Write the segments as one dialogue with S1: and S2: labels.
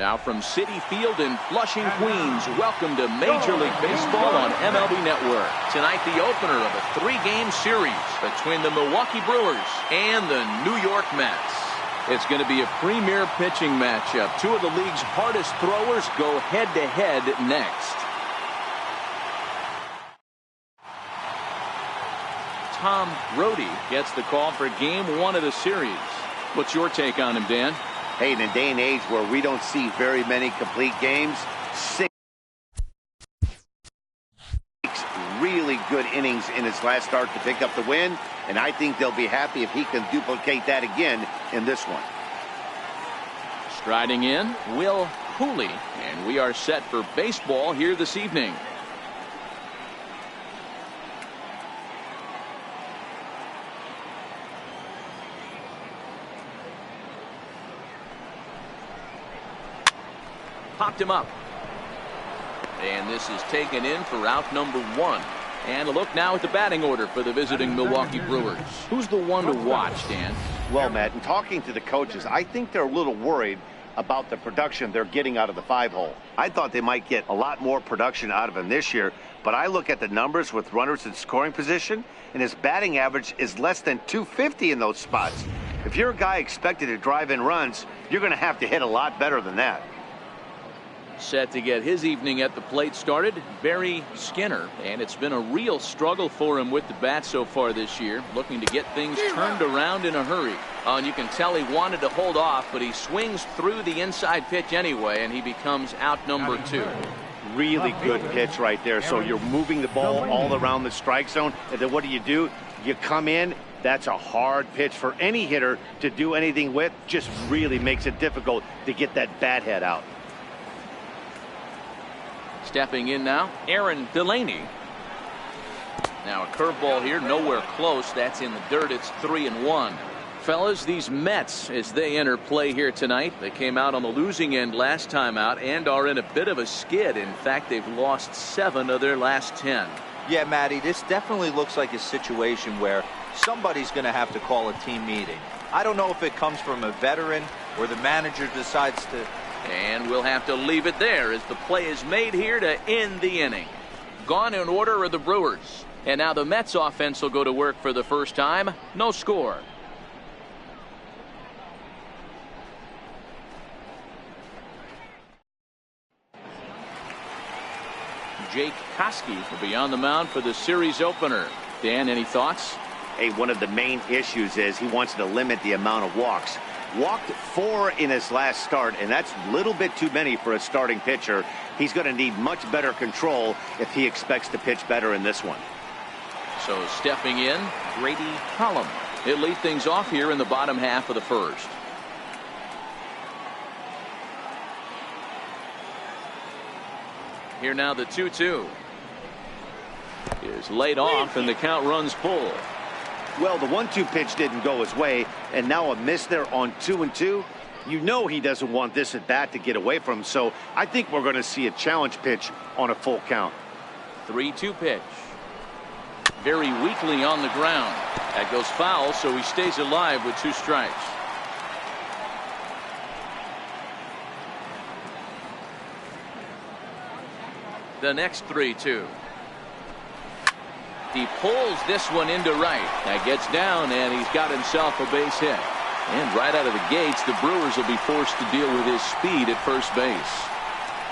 S1: Now from Citi Field in Flushing, Queens, welcome to Major League Baseball on MLB Network. Tonight, the opener of a 3-game series between the Milwaukee Brewers and the New York Mets. It's going to be a premier pitching matchup. Two of the league's hardest throwers go head-to-head next. Tom Brody gets the call for Game 1 of the series. What's your take on him, Dan?
S2: Hey, in a day and age where we don't see very many complete games, 6 really good innings in his last start to pick up the win, and I think they'll be happy if he can duplicate that again in this one.
S1: Striding in, Will Hooley, and we are set for baseball here this evening. Popped him up. And this is taken in for out number 1. And a look now at the batting order for the visiting Milwaukee Brewers. Who's the one to watch, Dan?
S2: Well, Matt, in talking to the coaches, I think they're a little worried about the production they're getting out of the 5-hole. I thought they might get a lot more production out of him this year, but I look at the numbers with runners in scoring position, and his batting average is less than .250 in those spots. If you're a guy expected to drive in runs, you're going to have to hit a lot better than that.
S1: Set to get his evening at the plate started, Barry Skinner, and it's been a real struggle for him with the bat so far this year, looking to get things turned around in a hurry. And you can tell he wanted to hold off, but he swings through the inside pitch anyway, and he becomes out number 2.
S2: Really good pitch right there. So you're moving the ball all around the strike zone, and then what do? You come in. That's a hard pitch for any hitter to do anything with. Just really makes it difficult to get that bat head out.
S1: Stepping in now, Aaron Delaney. Now a curveball here, nowhere close. That's in the dirt. It's 3-1. Fellas, these Mets, as they enter play here tonight, they came out on the losing end last time out and are in a bit of a skid. In fact, they've lost 7 of their last 10.
S3: Yeah, Matty, this definitely looks like a situation where somebody's going to have to call a team meeting. I don't know if it comes from a veteran or the manager decides to.
S1: And we'll have to leave it there as the play is made here to end the inning. Gone in order are the Brewers. And now the Mets offense will go to work for the first time. No score. Jake Koski will be on the mound for the series opener. Dan, any thoughts?
S2: Hey, one of the main issues is he wants to limit the amount of walks. Walked 4 in his last start, and that's a little bit too many for a starting pitcher. He's going to need much better control if he expects to pitch better in this one.
S1: So stepping in, Grady Holland. He'll lead things off here in the bottom half of the first. Here now the 2-2 is laid off, and the count runs full.
S2: Well, the 1-2 pitch didn't go his way, and now a miss there on 2-2. You know he doesn't want this at bat to get away from him, so I think we're going to see a challenge pitch on a full count.
S1: 3-2 pitch. Very weakly on the ground. That goes foul, so he stays alive with 2 strikes. The next 3-2. He pulls this one into right. That gets down, and he's got himself a base hit. And right out of the gates, the Brewers will be forced to deal with his speed at first base.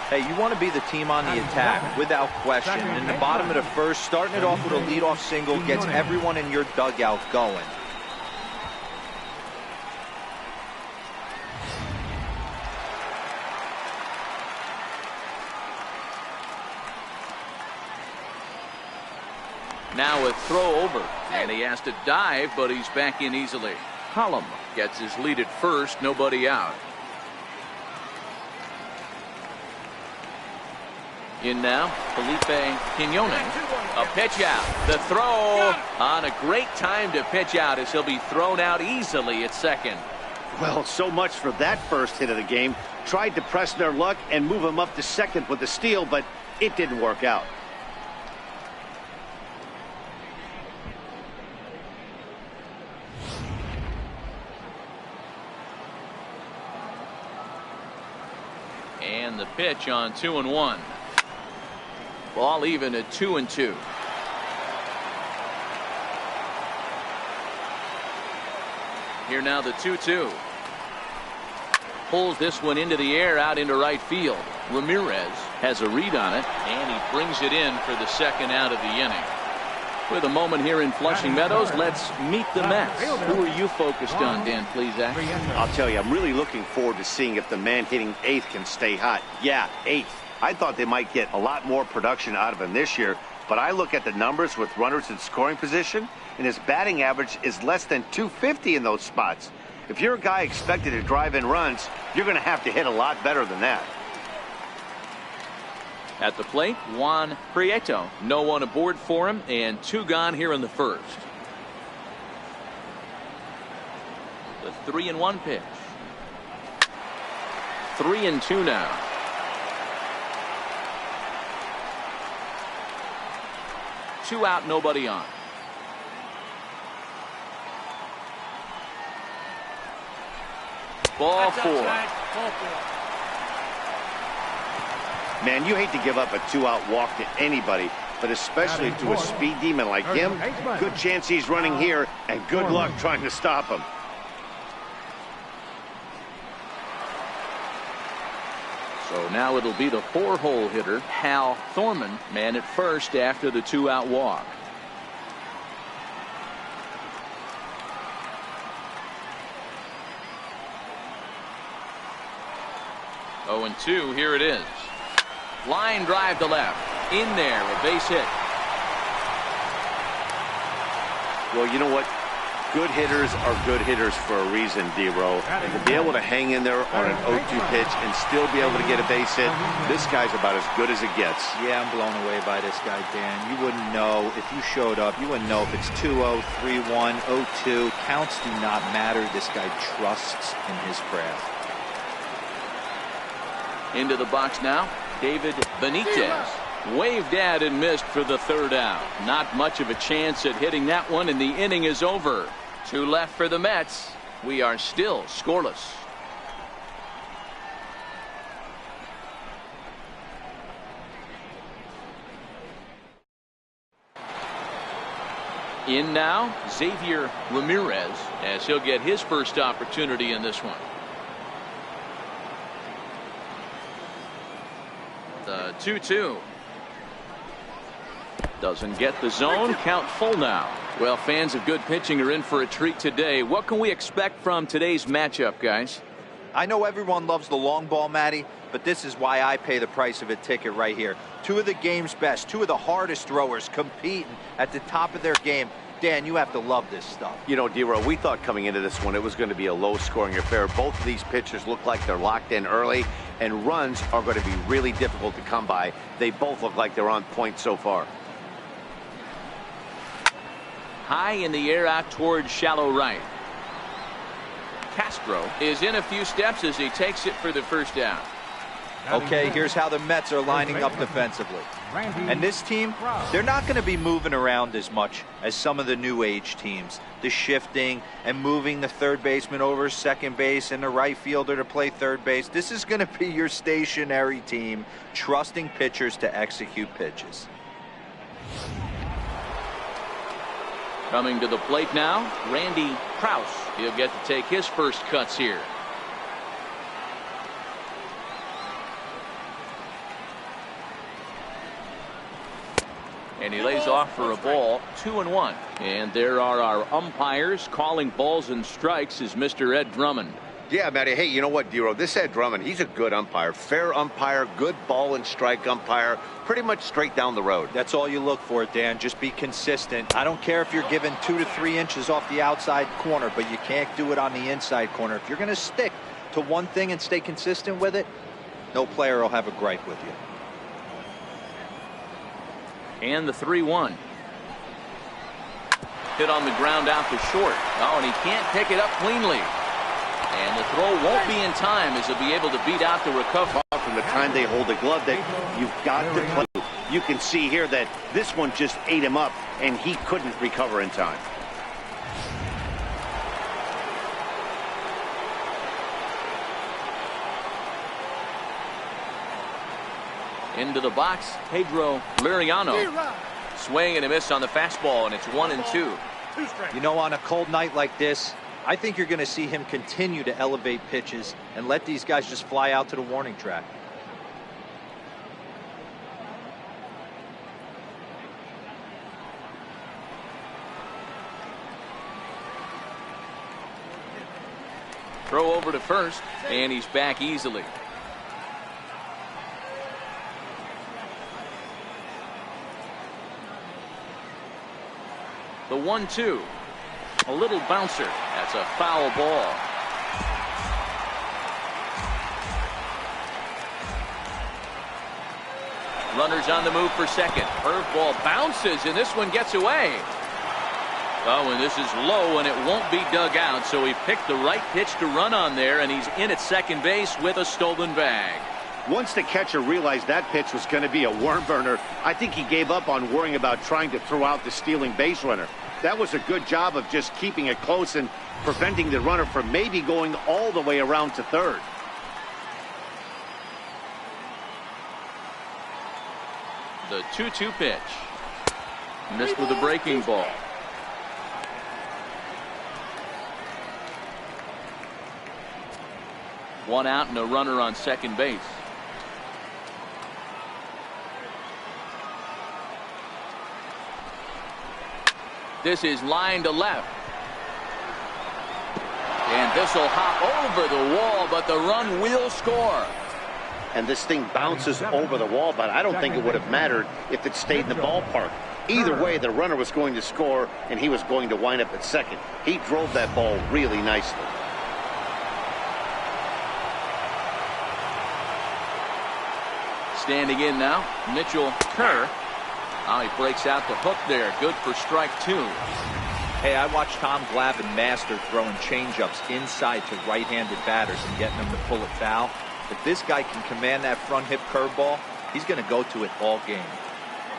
S3: Hey, you want to be the team on the attack, without question. In the bottom of the first, starting it off with a leadoff single gets everyone in your dugout going.
S1: Now a throw over, and he has to dive, but he's back in easily. Holland gets his lead at first, nobody out. In now, Felipe Quinones. A pitch out. The throw on a great time to pitch out as he'll be thrown out easily at second.
S2: Well, so much for that first hit of the game. Tried to press their luck and move him up to second with a steal, but it didn't work out.
S1: the pitch on 2-1. Ball even at 2-2. Here now the 2-2. Pulls this one into the air out into right field. Ramirez has a read on it, and he brings it in for the second out of the inning. With a moment here in Flushing Meadows, let's meet the Mets. Who are you focused on, Dan Plesac?
S2: I'll tell you, I'm really looking forward to seeing if the man hitting eighth can stay hot. Yeah, eighth. I thought they might get a lot more production out of him this year, but I look at the numbers with runners in scoring position, and his batting average is less than 250 in those spots. If you're a guy expected to drive in runs, you're going to have to hit a lot better than that.
S1: At the plate, Juan Prieto. No one aboard for him, and 2 gone here in the first. The 3-1 pitch. 3-2 now. Two out, nobody on. Ball 4.
S2: Man, you hate to give up a 2-out walk to anybody, but especially to a speed demon like him. Good chance he's running here, and good luck trying to stop him.
S1: So now it'll be the 4-hole hitter, Hal Thorman, man at first after the 2-out walk. Oh, and 2, here it is. Line drive to left. In there, a base hit.
S2: Well, you know what? Good hitters are good hitters for a reason, D-Row. And to be able to hang in there on an 0-2 pitch and still be able to get a base hit, this guy's about as good as it gets.
S3: Yeah, I'm blown away by this guy, Dan. You wouldn't know if you showed up. You wouldn't know if it's 2-0, 3-1, 0-2. Counts do not matter. This guy trusts in his craft.
S1: Into the box now, David Benitez. Waved at and missed for the 3rd out. Not much of a chance at hitting that one, and the inning is over. 2 left for the Mets. We are still scoreless. In now, Xavier Ramirez, as he'll get his first opportunity in this one. The 2-2. Doesn't get the zone. Count full now. Well, fans of good pitching are in for a treat today. What can we expect from today's matchup, guys?
S3: I know everyone loves the long ball, Matty, but this is why I pay the price of a ticket right here. 2 of the game's best, 2 of the hardest throwers competing at the top of their game. Dan, you have to love this stuff.
S2: You know, D-Row, we thought coming into this one it was going to be a low-scoring affair. Both of these pitchers look like they're locked in early, and runs are going to be really difficult to come by. They both look like they're on point so far.
S1: High in the air out towards shallow right. Castro is in a few steps as he takes it for the 1st out.
S3: Okay, here's how the Mets are lining up defensively. And this team, they're not going to be moving around as much as some of the new age teams. The shifting and moving the third baseman over second base and the right fielder to play third base. This is going to be your stationary team, trusting pitchers to execute pitches.
S1: Coming to the plate now, Randy Krause. He'll get to take his first cuts here. And he lays off for a ball, 2-1. And there are our umpires calling balls and strikes is Mr. Ed Drummond.
S2: Yeah, Matty. Hey, you know what, D-Row? This Ed Drummond, he's a good umpire. Fair umpire, good ball and strike umpire. Pretty much straight down the road.
S3: That's all you look for, Dan. Just be consistent. I don't care if you're given 2 to 3 inches off the outside corner, but you can't do it on the inside corner. If you're going to stick to one thing and stay consistent with it, no player will have a gripe with you.
S1: And the 3-1. Hit on the ground out to short. Oh, and he can't pick it up cleanly. And the throw won't be in time as he'll be able to beat out the recovery.
S2: From the time they hold the glove, that you've got to play. You can see here that this one just ate him up, and he couldn't recover in time.
S1: Into the box, Pedro Liriano. Swing and a miss on the fastball, and it's 1-2.
S3: You know, on a cold night like this, I think you're going to see him continue to elevate pitches and let these guys just fly out to the warning track.
S1: Throw over to first, and he's back easily. The 1-2. A little bouncer. That's a foul ball. Runners on the move for second. Curveball bounces, and this one gets away. Oh, and this is low, and it won't be dug out, so he picked the right pitch to run on there, and he's in at second base with a stolen bag.
S2: Once the catcher realized that pitch was going to be a worm burner, I think he gave up on worrying about trying to throw out the stealing base runner. That was a good job of just keeping it close and preventing the runner from maybe going all the way around to third.
S1: The 2-2 pitch. Missed with a breaking ball. One out and a runner on second base. This is line to left. And this will hop over the wall, but the run will score.
S2: And this thing bounces over the wall, but I don't think it would have mattered if it stayed in the ballpark. Either way, the runner was going to score, and he was going to wind up at second. He drove that ball really nicely.
S1: Standing in now, Mitchell Kerr. He breaks out the hook there. Good for strike two.
S3: Hey, I watched Tom Glavine master throwing changeups inside to right-handed batters and getting them to pull it foul. If this guy can command that front hip curveball, he's going to go to it all game.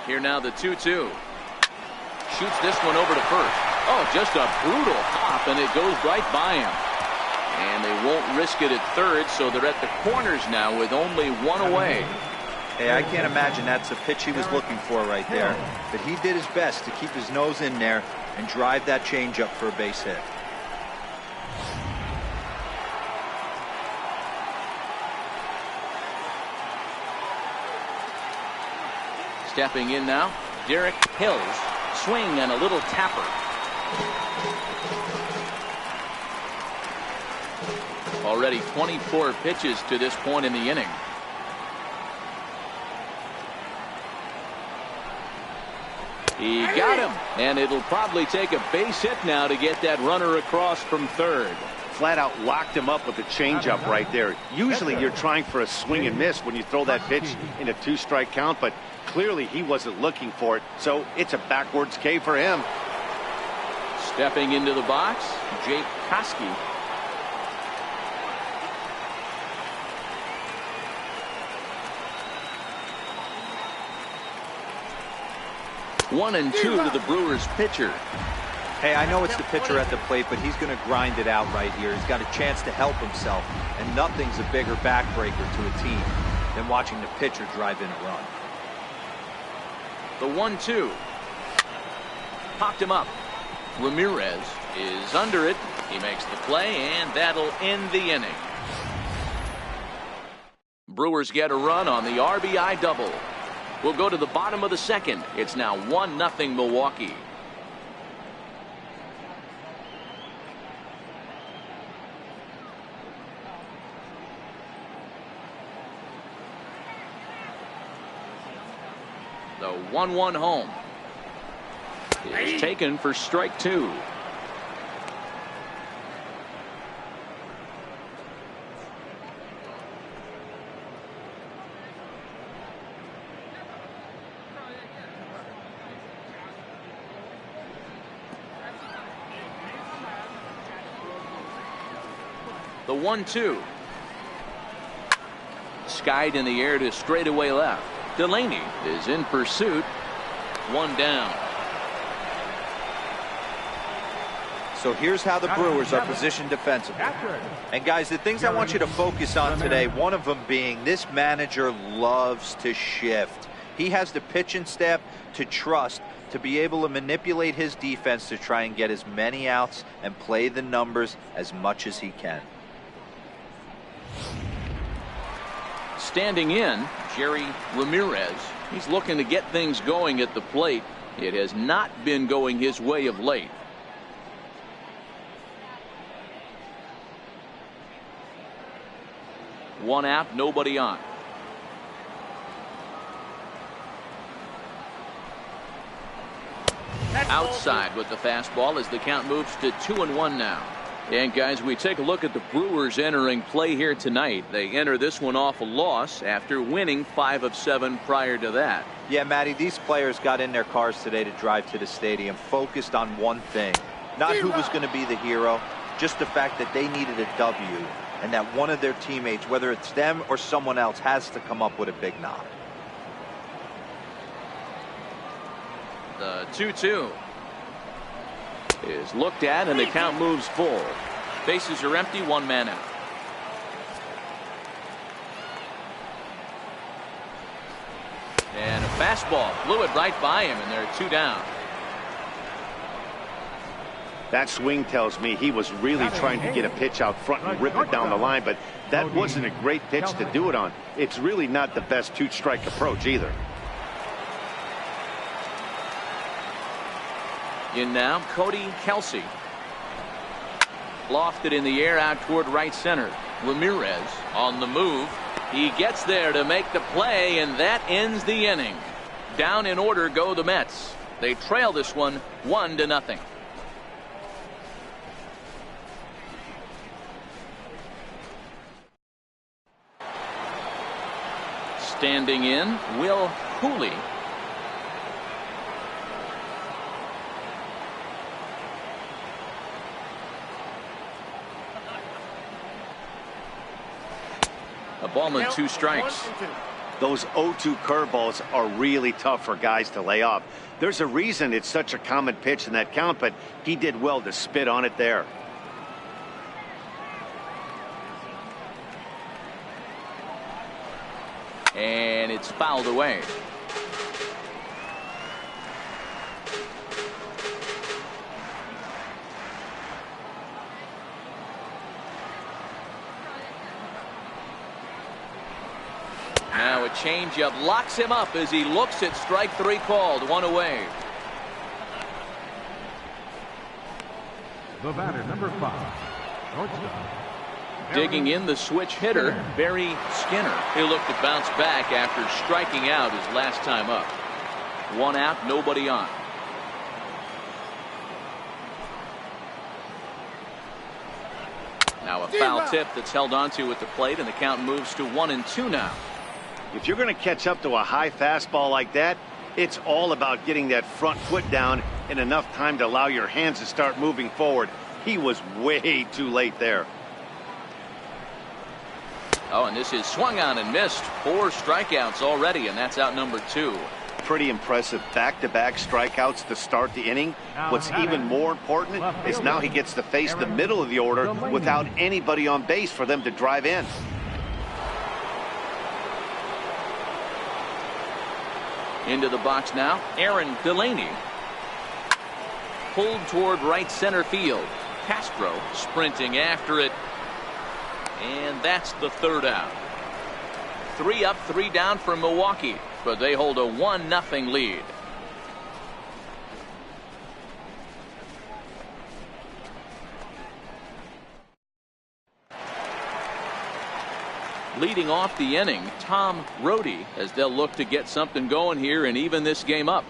S1: Here now the 2-2. Shoots this one over to first. Oh, just a brutal hop, and it goes right by him. And they won't risk it at third, so they're at the corners now with only one away.
S3: Hey, I can't imagine that's the pitch he was looking for right there. But he did his best to keep his nose in there and drive that changeup for a base hit.
S1: Stepping in now, Derek Hills. Swing and a little tapper. Already 24 pitches to this point in the inning. He got him, and it'll probably take a base hit now to get that runner across from third.
S2: Flat out locked him up with a changeup right there. Usually you're trying for a swing and miss when you throw that pitch in a two-strike count, but clearly he wasn't looking for it, so it's a backwards K for him.
S1: Stepping into the box, Jake Koski. One and two to the Brewers pitcher.
S3: Hey, I know it's the pitcher at the plate, but he's going to grind it out right here. He's got a chance to help himself, and nothing's a bigger backbreaker to a team than watching the pitcher drive in a run.
S1: The 1-2. Popped him up. Ramirez is under it. He makes the play, and that'll end the inning. Brewers get a run on the RBI double. We'll go to the bottom of the second. It's now 1-0 Milwaukee. The 1-1 home is taken for strike two. The 1-2. Skied in the air to straightaway left. Delaney is in pursuit. One down.
S3: So here's how the Brewers are positioned defensively. And guys, the things I want you to focus on today, one of them being this manager loves to shift. He has the pitching staff to trust to be able to manipulate his defense to try and get as many outs and play the numbers as much as he can.
S1: Standing in, Jerry Ramirez. He's looking to get things going at the plate. It has not been going his way of late. One out, nobody on. Outside with the fastball as the count moves to 2-1 now. And guys, we take a look at the Brewers entering play here tonight. They enter this one off a loss after winning 5 of 7 prior to that.
S3: Yeah, Matty, these players got in their cars today to drive to the stadium focused on one thing. Not who was going to be the hero, just the fact that they needed a W and that one of their teammates, whether it's them or someone else, has to come up with a big knock.
S1: The 2-2 is looked at and the count moves full. Bases are empty, one man out. And a fastball blew it right by him, and they're 2 down.
S2: That swing tells me he was really trying to get a pitch out front and rip it down the line, but that wasn't a great pitch to do it on. It's really not the best 2-strike approach either.
S1: In now, Cody Kelsey. Lofted in the air out toward right center. Ramirez on the move. He gets there to make the play, and that ends the inning. Down in order go the Mets. They trail this one 1-0. Standing in, Will Hooley. A ball and 2 strikes.
S2: Those 0-2 curveballs are really tough for guys to lay off. There's a reason it's such a common pitch in that count, but he did well to spit on it there.
S1: And it's fouled away. Now a changeup locks him up as he looks at strike 3 called. 1 away.
S4: The batter, number 5, shortstop.
S1: Digging in, the switch hitter, Barry Skinner. He looked to bounce back after striking out his last time up. 1 out, nobody on. Now a foul tip that's held onto at the plate, and the count moves to 1-2 now.
S2: If you're going to catch up to a high fastball like that, it's all about getting that front foot down in enough time to allow your hands to start moving forward. He was way too late there.
S1: Oh, and this is swung on and missed. 4 strikeouts already, and that's out number 2.
S2: Pretty impressive back-to-back strikeouts to start the inning. What's even more important is now he gets to face the middle of the order without anybody on base for them to drive in.
S1: Into the box now, Aaron Delaney. Pulled toward right center field. Castro sprinting after it. And that's the 3rd out. 3 up, 3 down for Milwaukee, but they hold a 1-0 lead. Leading off the inning, Tom Rohde, as they'll look to get something going here and even this game up.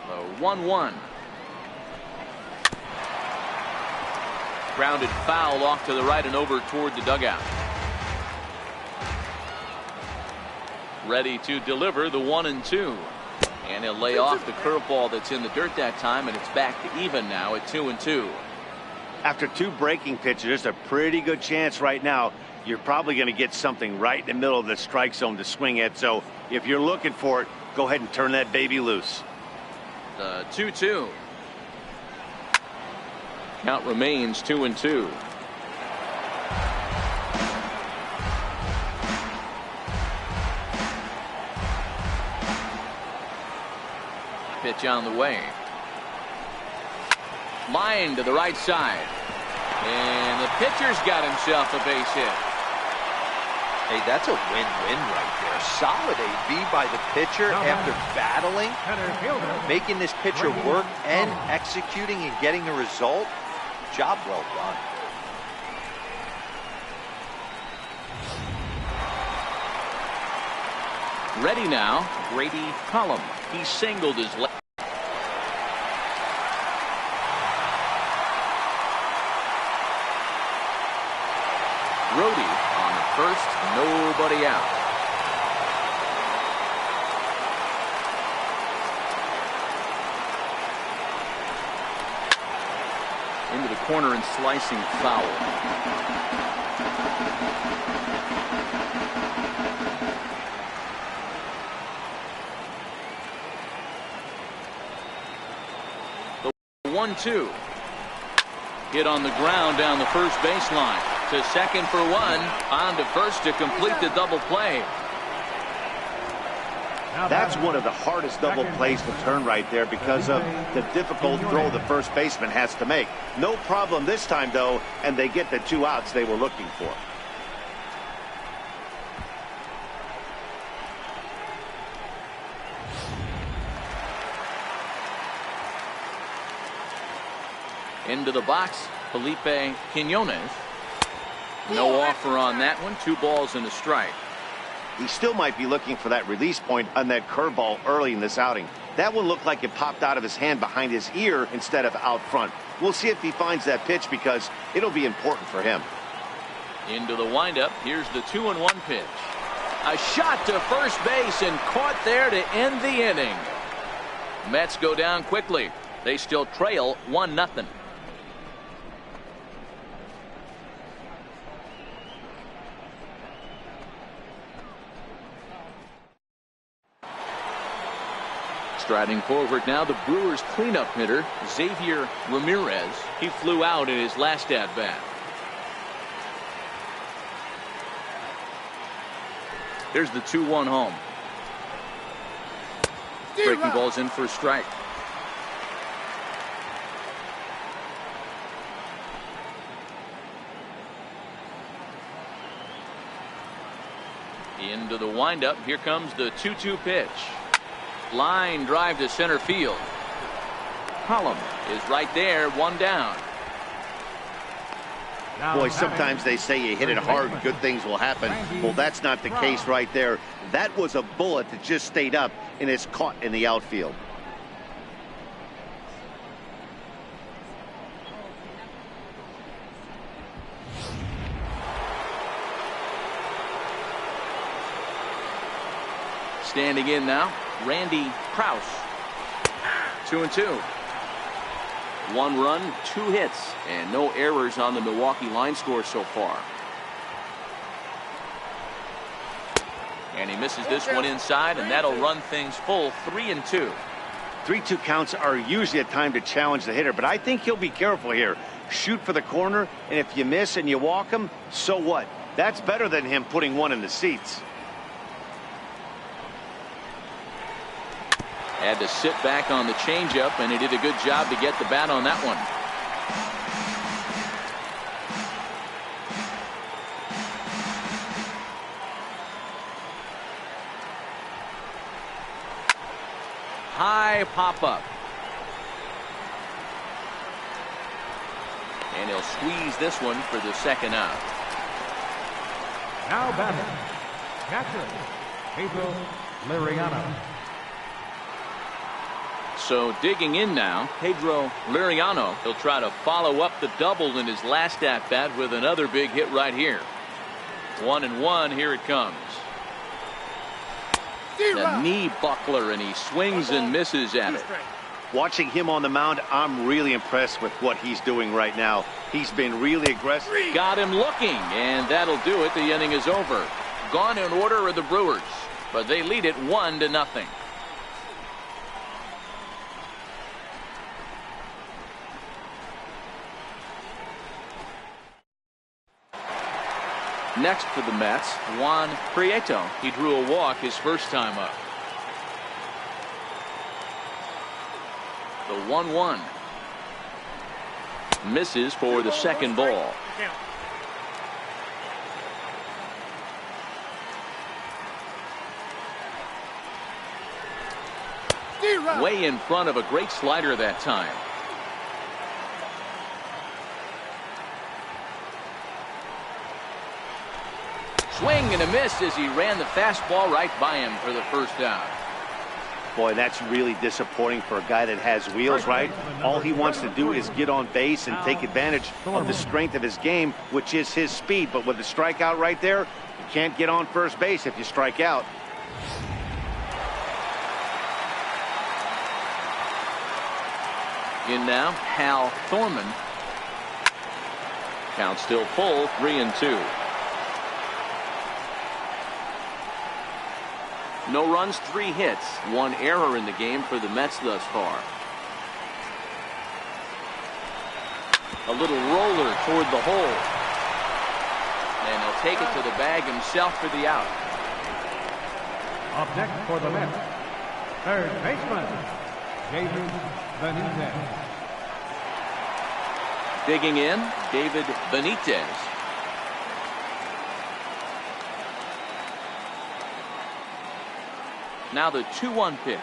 S1: A 1-1. Grounded foul off to the right and over toward the dugout. Ready to deliver the 1-2. And he'll lay off the curveball that's in the dirt that time, and it's back to even now at 2-2.
S2: After 2 breaking pitches, there's a pretty good chance right now you're probably going to get something right in the middle of the strike zone to swing at. So if you're looking for it, go ahead and turn that baby loose.
S1: The 2-2. Count remains 2-2. Pitch on the way. Line to the right side. And the pitcher's got himself a base hit.
S3: Hey, that's a win-win right there. Solid AB by the pitcher after battling, making this pitcher work and executing and getting a result. Job well done.
S1: Ready now, Grady Column. He singled his left. Brody on the first, nobody out. Into the corner and slicing foul. The 1-2. Hit on the ground down the first baseline. To second for one. On to first to complete the double play.
S2: That's one of the hardest double plays to turn right there because of the difficult throw the first baseman has to make. No problem this time, though, and they get the 2 outs they were looking for.
S1: Into the box, Felipe Quinones. No offer on that one. 2 balls and a strike.
S2: He still might be looking for that release point on that curveball early in this outing. That one looked like it popped out of his hand behind his ear instead of out front. We'll see if he finds that pitch because it'll be important for him.
S1: Into the windup. Here's the 2-1 pitch. A shot to first base and caught there to end the inning. Mets go down quickly. They still trail 1-0. Striding forward now, the Brewers cleanup hitter, Xavier Ramirez. He flew out in his last at-bat. Here's the 2-1 home. Breaking balls in for a strike. Into the windup. Here comes the 2-2 pitch. Line drive to center field. Column is right there, 1 down.
S2: Boy, sometimes they say you hit it hard, good things will happen. Well, that's not the case right there. That was a bullet that just stayed up and is caught in the outfield.
S1: Standing in now, Randy Krause. 2-2. 1 run, 2 hits, and no errors on the Milwaukee line score so far. And he misses this one inside, and that'll run things full 3-2.
S2: 3-2 counts are usually a time to challenge the hitter, but I think he'll be careful here. Shoot for the corner, and if you miss and you walk him, so what? That's better than him putting one in the seats.
S1: Had to sit back on the changeup, and he did a good job to get the bat on that one. High pop-up. And he'll squeeze this one for the second out.
S4: Now batting, catcher, Pedro Liriano.
S1: So digging in now, Pedro Liriano. He'll try to follow up the double in his last at-bat with another big hit right here. 1-1, here it comes. The knee buckler, and he swings and misses at it.
S2: Watching him on the mound, I'm really impressed with what he's doing right now. He's been really aggressive.
S1: Got him looking, and that'll do it. The inning is over. Gone in order are the Brewers, but they lead it 1-0. Next for the Mets, Juan Prieto. He drew a walk his first time up. The 1-1. Misses for the second ball. Way in front of a great slider that time. Swing and a miss as he ran the fastball right by him for the first down.
S2: Boy, that's really disappointing for a guy that has wheels, right? All he wants to do is get on base and take advantage of the strength of his game, which is his speed. But with the strikeout right there, you can't get on first base if you strike out.
S1: In now, Hal Thorman. Count still full, 3-2. No runs, 3 hits, 1 error in the game for the Mets thus far. A little roller toward the hole. And he'll take it to the bag himself for the out.
S4: Up next for the Mets, third baseman, David Benitez.
S1: Digging in, David Benitez. Now the 2-1 pitch.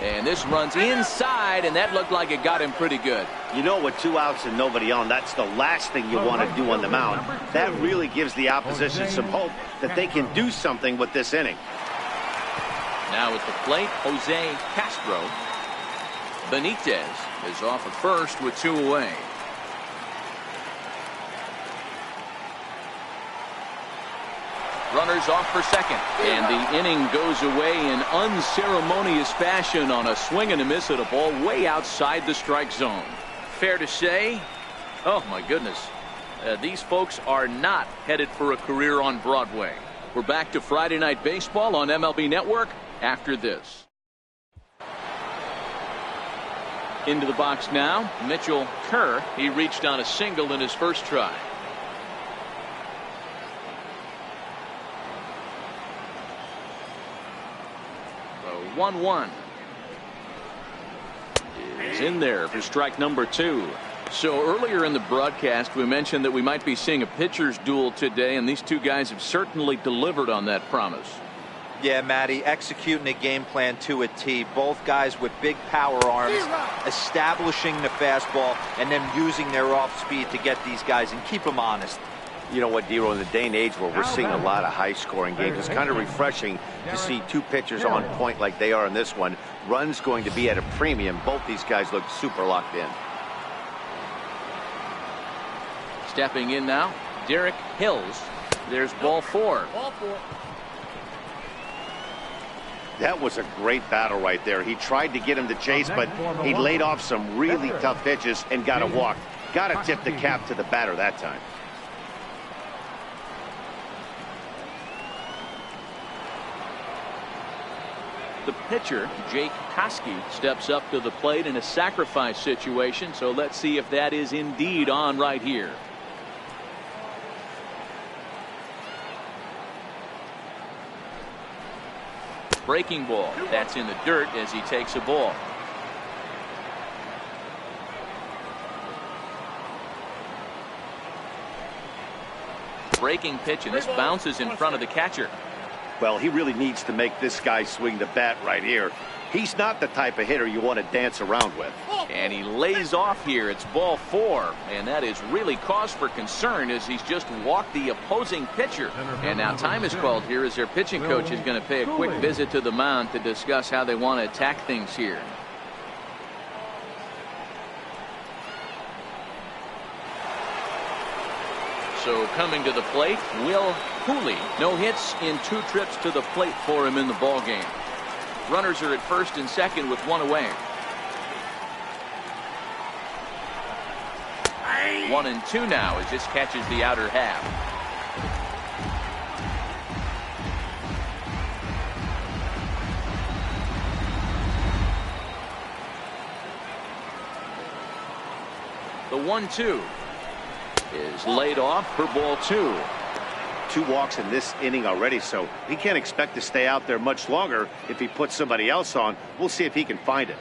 S1: And this runs inside, and that looked like it got him pretty good.
S2: You know, with 2 outs and nobody on, that's the last thing you want to do on the mound. That really gives the opposition some hope that they can do something with this inning.
S1: Now at the plate, Jose Castro. Benitez is off at first with 2 away. Runners off for second, and the inning goes away in unceremonious fashion on a swing and a miss at a ball way outside the strike zone. Fair to say, oh my goodness, these folks are not headed for a career on Broadway. We're back to Friday Night Baseball on MLB Network after this. Into the box now, Mitchell Kerr. He reached on a single in his first try. The 1-1 is in there for strike number 2. So earlier in the broadcast, we mentioned that we might be seeing a pitcher's duel today, and these two guys have certainly delivered on that promise.
S3: Yeah, Matty, executing a game plan to a T. Both guys with big power arms, establishing the fastball, and then using their off speed to get these guys and keep them honest.
S2: You know what, Dero, in the day and age where we're seeing a lot of high-scoring games, it's kind of refreshing to see 2 pitchers on point like they are in this one. Runs going to be at a premium. Both these guys look super locked in.
S1: Stepping in now, Derek Hills. There's ball 4.
S2: That was a great battle right there. He tried to get him to chase, but he laid off some really tough pitches and got a walk. Got to tip the cap to the batter that time.
S1: The pitcher, Jake Koski, steps up to the plate in a sacrifice situation, so let's see if that is indeed on right here. Breaking ball. That's in the dirt as he takes a ball. Breaking pitch, and this bounces in front of the catcher.
S2: Well, he really needs to make this guy swing the bat right here. He's not the type of hitter you want to dance around with.
S1: And he lays off here. It's ball 4, and that is really cause for concern as he's just walked the opposing pitcher. And now time is called here as their pitching coach is going to pay a quick visit to the mound to discuss how they want to attack things here. So coming to the plate, Will Hooley. No hits in 2 trips to the plate for him in the ball game. Runners are at first and second with 1 away. 1-2 now as this catches the outer half. The 1-2. is laid off for ball 2.
S2: 2 walks in this inning already, so he can't expect to stay out there much longer if he puts somebody else on. We'll see if he can find it.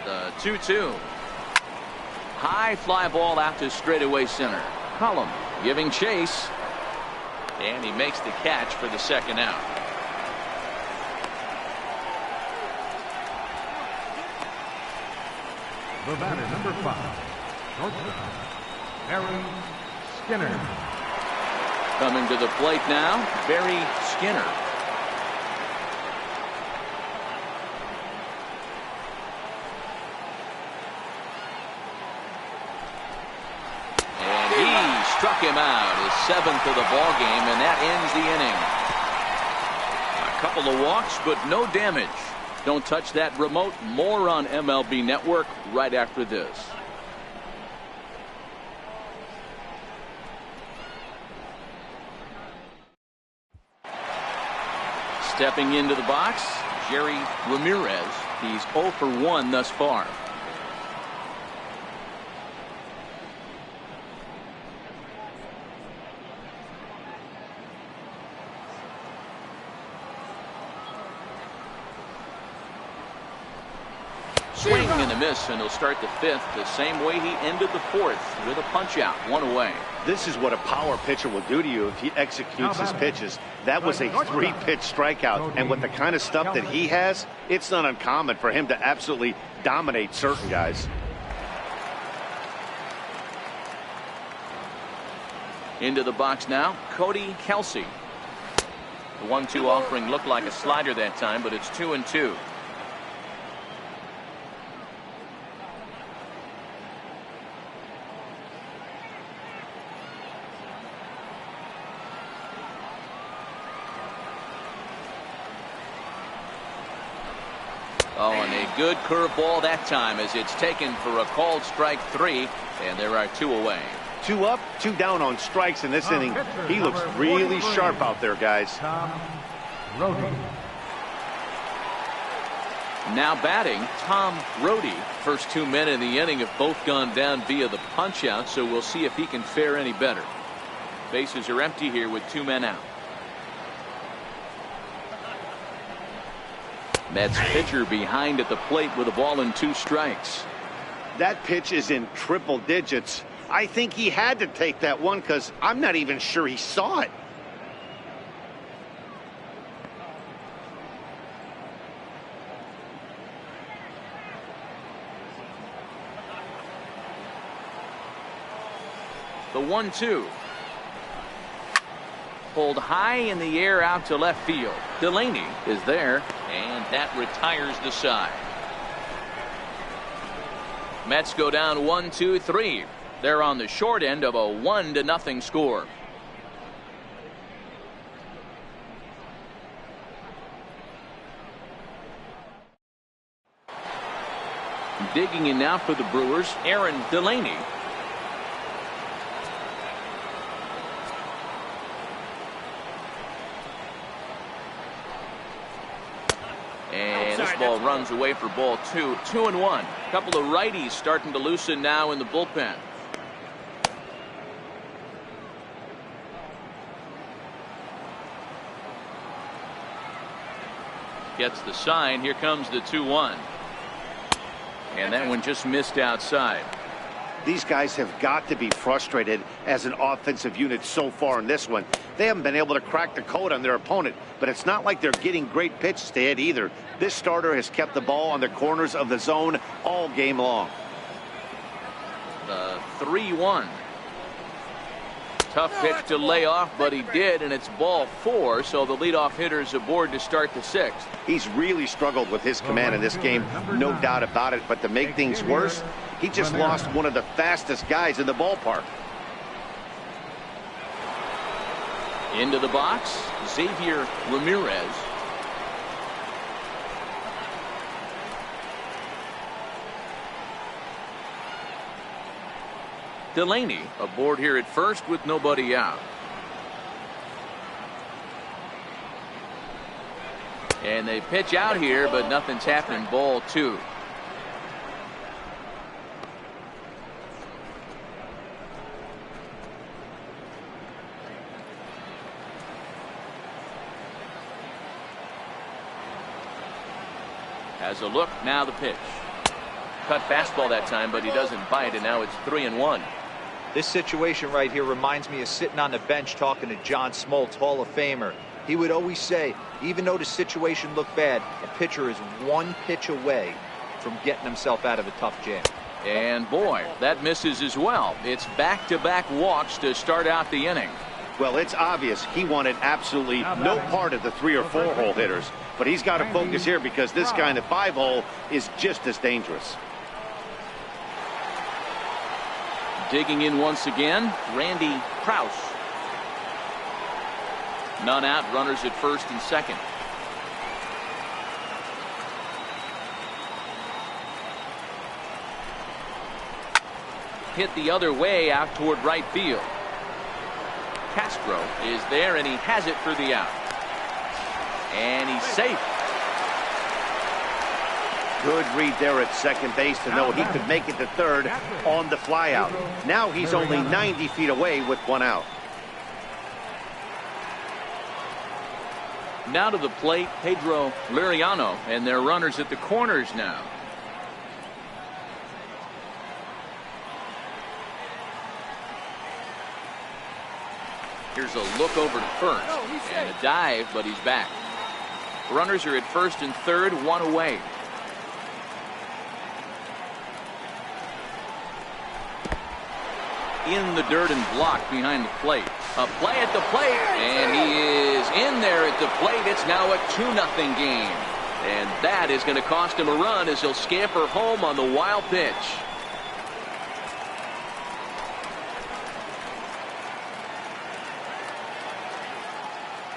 S1: The 2-2. High fly ball out to straightaway center. Cullum giving chase. And he makes the catch for the second out.
S4: The batter, number 5, shortstop, Barry Skinner.
S1: Coming to the plate now, Barry Skinner. And he struck him out, his 7th of the ball game, and that ends the inning. A couple of walks, but no damage. Don't touch that remote. More on MLB Network right after this. Stepping into the box, Jerry Ramirez. He's 0 for 1 thus far. Swing and a miss, and he'll start the 5th the same way he ended the 4th with a punch out, 1 away.
S2: This is what a power pitcher will do to you if he executes his pitches. That was a 3-pitch strikeout, and with the kind of stuff that he has, it's not uncommon for him to absolutely dominate certain guys.
S1: Into the box now, Cody Kelsey. The 1-2 offering looked like a slider that time, but it's 2-2. Oh, and a good curveball that time as it's taken for a called strike 3, and there are 2 away.
S2: 2 up, 2 down on strikes in this inning. He looks really sharp out there, guys.
S4: Tom Rody.
S1: Now batting, Tom Rody. First 2 men in the inning have both gone down via the punch out, so we'll see if he can fare any better. Bases are empty here with 2 men out. Mets pitcher behind at the plate with a ball and 2 strikes.
S2: That pitch is in triple digits. I think he had to take that one because I'm not even sure he saw it.
S1: The 1-2. Pulled high in the air out to left field. Delaney is there, and that retires the side. Mets go down 1-2-3. They're on the short end of a 1-0 score. Digging in now for the Brewers, Aaron Delaney. And this ball runs away for ball 2. 2-1. A couple of righties starting to loosen now in the bullpen. Gets the sign. Here comes the 2-1. And that one just missed outside.
S2: These guys have got to be frustrated as an offensive unit so far in this one. They haven't been able to crack the code on their opponent, but it's not like they're getting great pitches to hit either. This starter has kept the ball on the corners of the zone all game long.
S1: The 3-1. Tough pitch to lay off, but he did, and it's ball 4, so the leadoff hitter's aboard to start the 6th.
S2: He's really struggled with his command in this game, no doubt about it, but to make things worse, he just lost one of the fastest guys in the ballpark.
S1: Into the box, Xavier Ramirez. Delaney aboard here at first with nobody out. And they pitch out here, but nothing's happening. Ball 2. Has a look, now the pitch. Cut fastball that time, but he doesn't bite, and now it's 3-1.
S3: This situation right here reminds me of sitting on the bench talking to John Smoltz, Hall of Famer. He would always say, even though the situation looked bad, a pitcher is one pitch away from getting himself out of a tough jam.
S1: And boy, that misses as well. It's back-to-back walks to start out the inning.
S2: Well, it's obvious he wanted absolutely no part of the 3 or 4 hole hitters, but he's got to focus here because this guy in the 5 hole is just as dangerous.
S1: Digging in once again, Randy Krause. None out, runners at first and second. Hit the other way out toward right field. Castro is there, and he has it for the out. And he's safe.
S2: Good read there at second base to know he could make it to third on the flyout. Now he's only 90 feet away with 1 out.
S1: Now to the plate, Pedro Liriano, and their runners at the corners now. Here's a look over to first, and a dive, but he's back. Runners are at first and third, 1 away. In the dirt and blocked behind the plate. A play at the plate, and he is in there at the plate. It's now a 2-0 game. And that is going to cost him a run as he'll scamper home on the wild pitch.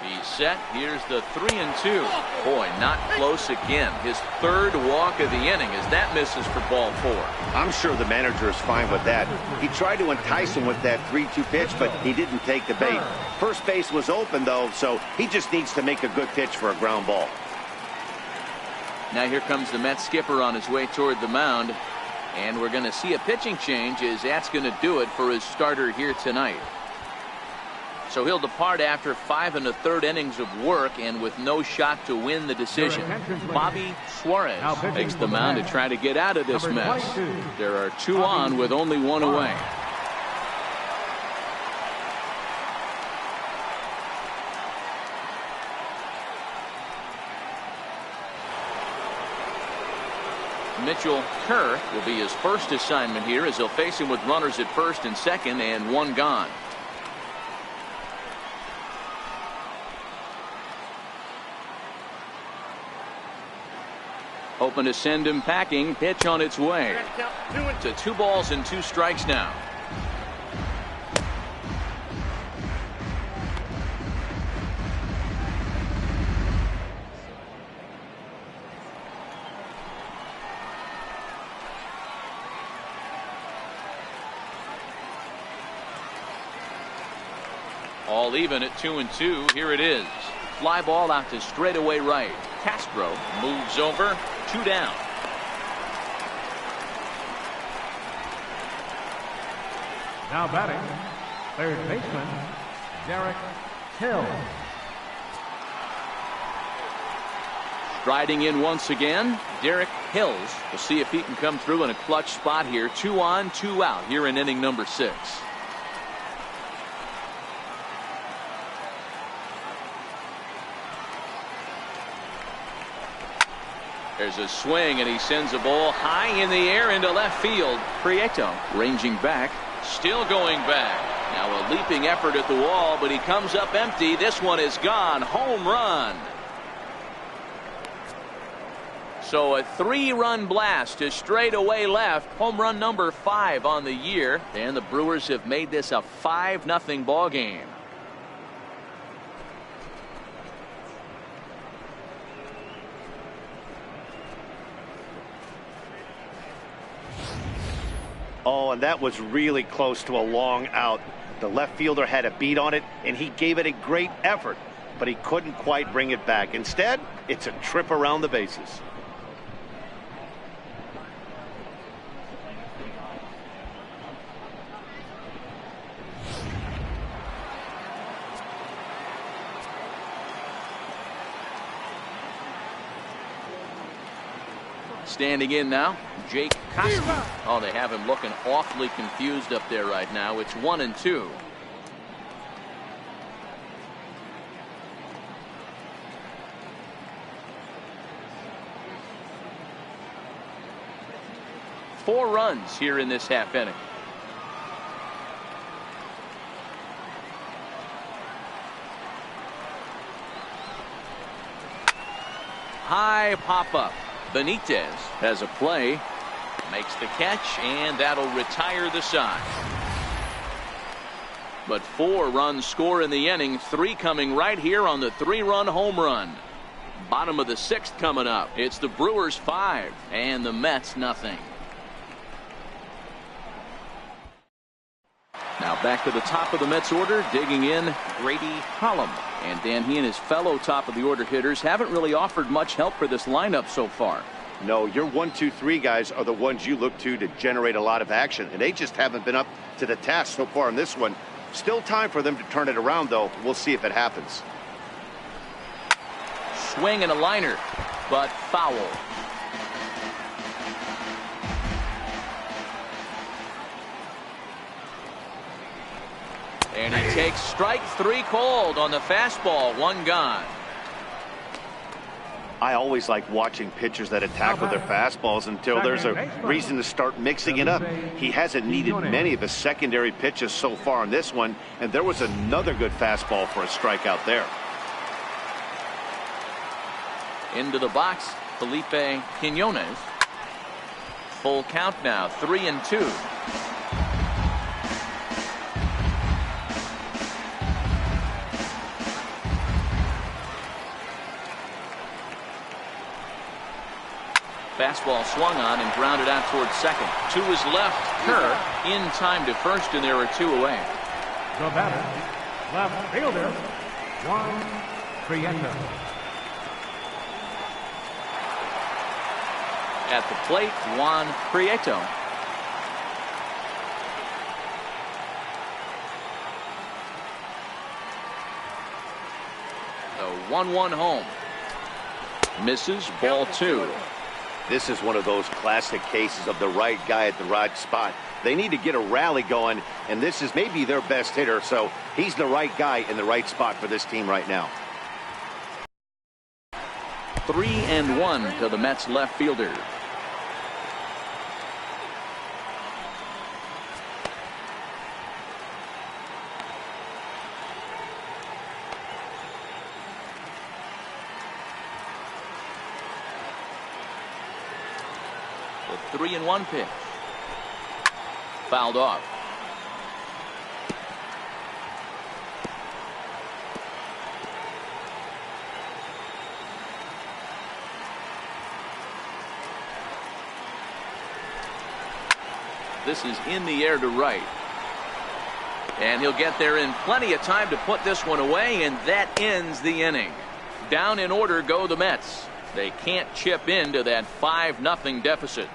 S1: He's set. Here's the 3-2. Boy, not close again. His 3rd walk of the inning as that misses for ball 4.
S2: I'm sure the manager is fine with that. He tried to entice him with that 3-2 pitch, but he didn't take the bait. First base was open, though, so he just needs to make a good pitch for a ground ball.
S1: Now here comes the Mets skipper on his way toward the mound. And we're going to see a pitching change as that's going to do it for his starter here tonight. So he'll depart after 5 1/3 innings of work and with no shot to win the decision. Bobby Suarez takes the mound to try to get out of this mess. There are 2 on with only 1 away. Mitchell Kerr will be his first assignment here as he'll face him with runners at first and second and 1 gone. Hoping to send him packing. Pitch on its way. To 2 balls and 2 strikes now. All even at 2-2. Here it is. Fly ball out to straightaway right. Castro moves over. 2 down.
S4: Now batting, 3rd baseman, Derek Hill.
S1: Striding in once again, Derek Hills. We'll see if he can come through in a clutch spot here. 2 on, 2 out here in inning number 6. There's a swing, and he sends a ball high in the air into left field. Prieto ranging back, still going back. Now a leaping effort at the wall, but he comes up empty. This one is gone. Home run. So a 3-run blast to straightaway left. Home run number 5 on the year. And the Brewers have made this a 5-0 ball game.
S2: Oh, and that was really close to a long out. The left fielder had a beat on it, and he gave it a great effort. but he couldn't quite bring it back. Instead, it's a trip around the bases.
S1: Standing in now, Jake Koski. Oh, they have him looking awfully confused up there right now. It's 1-2. Four runs here in this half inning. High pop-up. Benitez has a play, makes the catch, and that'll retire the side. But 4 runs score in the inning, 3 coming right here on the 3-run home run. Bottom of the 6th coming up. It's the Brewers 5 and the Mets nothing. Now back to the top of the Mets order, digging in Grady Holland. And Dan, he and his fellow top of the order hitters haven't really offered much help for this lineup so far.
S2: No, your 1, 2, 3 guys are the ones you look to generate a lot of action, and they just haven't been up to the task so far in this one. Still time for them to turn it around, though. We'll see if it happens.
S1: Swing and a liner, but foul. And he takes strike 3 cold on the fastball. 1 gone.
S2: I always like watching pitchers that attack with their fastballs until there's a reason to start mixing it up. He hasn't needed many of his secondary pitches so far in this one, and there was another good fastball for a strikeout there.
S1: Into the box, Felipe Quinones. Full count now, 3-2. Fastball swung on and grounded out towards second. 2 is left. Kerr in time to first, and there are 2 away.
S4: The batter, left fielder, Juan Prieto.
S1: At the plate, Juan Prieto. The 1-1 home. Misses, ball 2.
S2: This is one of those classic cases of the right guy at the right spot. They need to get a rally going, and this is maybe their best hitter, so he's the right guy in the right spot for this team right now.
S1: 3-1 to the Mets left fielder. The 3-1 pitch. Fouled off. This is in the air to right. And he'll get there in plenty of time to put this one away, and that ends the inning. Down in order go the Mets. They can't chip into that 5-0 deficit.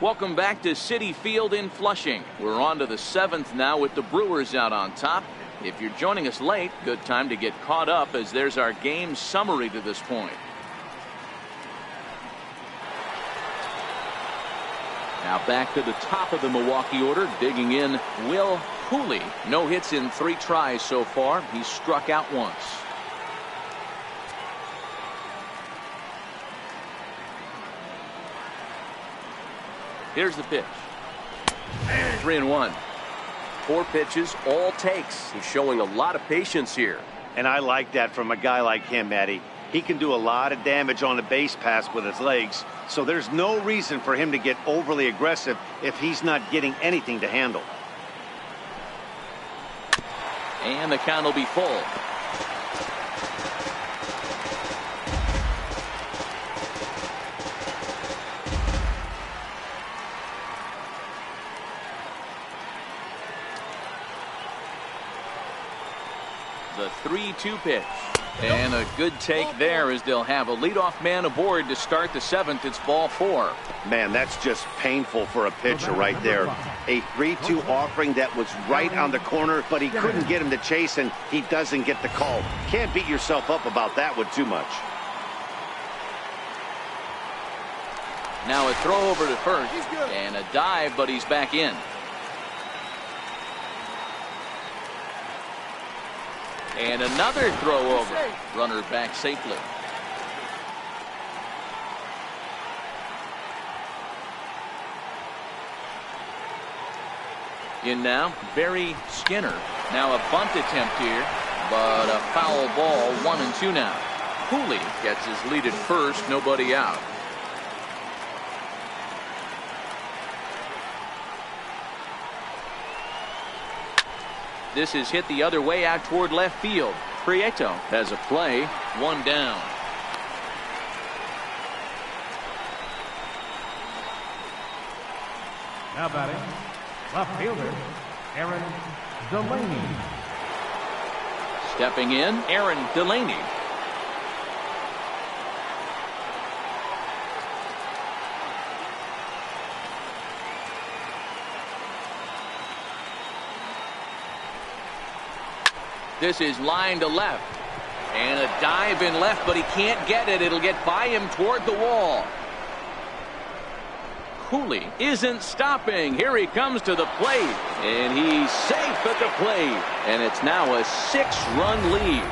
S1: Welcome back to Citi Field in Flushing. We're on to the 7th now with the Brewers out on top. If you're joining us late, good time to get caught up, as there's our game summary to this point. Now back to the top of the Milwaukee order, digging in Will Hooley. No hits in 3 tries so far. He's struck out once. Here's the pitch. 3-1. 4 pitches, all takes. He's showing a lot of patience here.
S2: And I like that from a guy like him, Matty. He can do a lot of damage on a base pass with his legs, so there's no reason for him to get overly aggressive if he's not getting anything to handle.
S1: And the count will be full. 3-2 pitch. And a good take there as they'll have a leadoff man aboard to start the 7th. It's ball 4.
S2: Man, that's just painful for a pitcher right there. A 3-2 offering that was right on the corner, but he couldn't get him to chase, and he doesn't get the call. Can't beat yourself up about that one too much.
S1: Now a throw over to first and a dive, but he's back in. And another throw over. Runner back safely. In now, Barry Skinner. Now a bunt attempt here, but a foul ball, 1-2 now. Cooley gets his lead at first, nobody out. This is hit the other way out toward left field. Prieto has a play, 1 down.
S4: Now batting, left fielder, Aaron Delaney.
S1: Stepping in, Aaron Delaney. This is line to left. And a dive in left, but he can't get it. It'll get by him toward the wall. Cooley isn't stopping. Here he comes to the plate. And he's safe at the plate. And it's now a 6-run lead.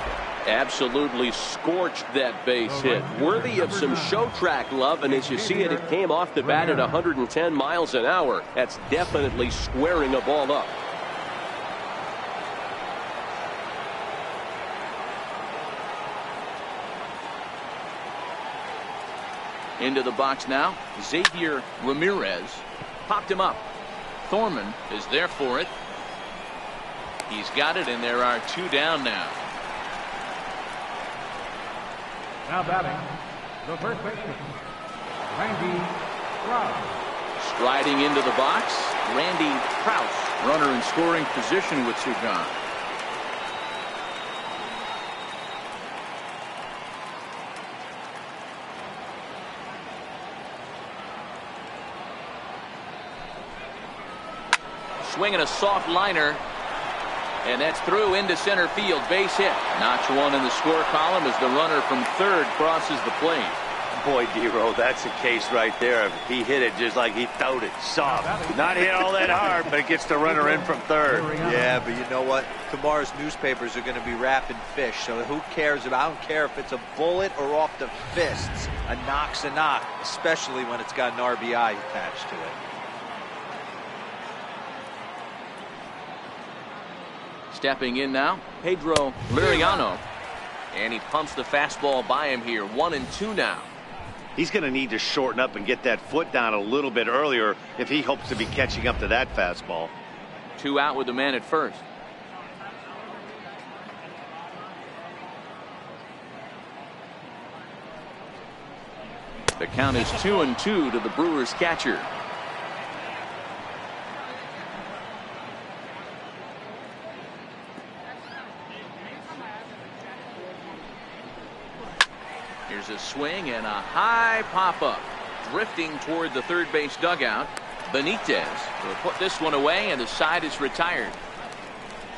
S1: Absolutely scorched that base hit.
S5: Worthy of some show track love, and as you see it, it came off the bat at 110 miles an hour. That's definitely squaring a ball up.
S1: Into the box now, Xavier Ramirez popped him up. Thorman is there for it. He's got it, and there are 2 down now.
S4: Now batting, the first baseman, Randy Krause.
S1: Striding into the box, Randy Krause. Runner in scoring position with 2 gone. Swinging a soft liner, and that's through into center field. Base hit. Notch 1 in the score column as the runner from third crosses the plate.
S2: Boy, D-Row, that's a case right there. He hit it just like he throwed it, soft. Not hit all that hard, but it gets the runner in from third.
S3: Yeah, but you know what? Tomorrow's newspapers are going to be wrapping fish, so who cares about? I don't care if it's a bullet or off the fists. A knock's a knock, especially when it's got an RBI attached to it.
S1: Stepping in now, Pedro Liriano. And he pumps the fastball by him here. 1-2 now.
S2: He's going to need to shorten up and get that foot down a little bit earlier if he hopes to be catching up to that fastball.
S1: 2 out with the man at first. The count is 2-2 to the Brewers catcher. Here's a swing and a high pop-up. Drifting toward the third base dugout. Benitez will put this one away, and the side is retired.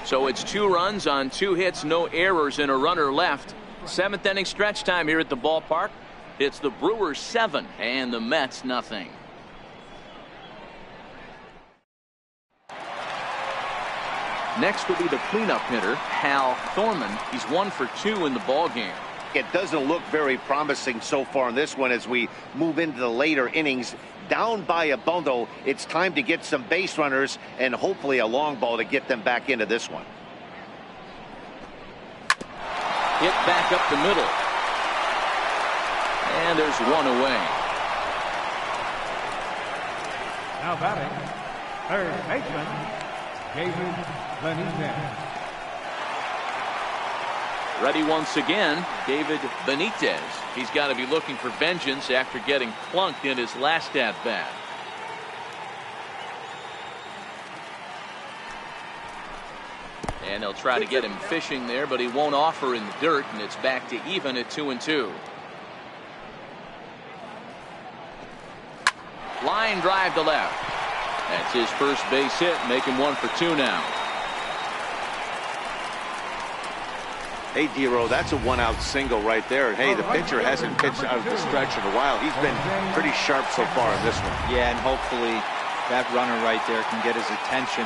S1: So it's 2 runs on 2 hits, no errors, and a runner left. 7th inning stretch time here at the ballpark. It's the Brewers 7 and the Mets nothing. Next will be the cleanup hitter, Hal Thorman. He's 1 for 2 in the ball game.
S2: It doesn't look very promising so far in this one as we move into the later innings. Down by a bundle, it's time to get some base runners and hopefully a long ball to get them back into this one.
S1: Hit back up the middle. And there's 1 away.
S4: Now batting, third baseman, David Benitez.
S1: Ready once again, David Benitez. He's got to be looking for vengeance after getting plunked in his last at-bat. And they'll try to get him fishing there, but he won't offer in the dirt, and it's back to even at 2-2. Line drive to left. That's his first base hit, make him 1 for 2 now.
S2: Hey, D-Row, that's a one-out single right there. And hey, the pitcher hasn't pitched out of the stretch in a while. He's been pretty sharp so far in this one.
S3: Yeah, and hopefully that runner right there can get his attention.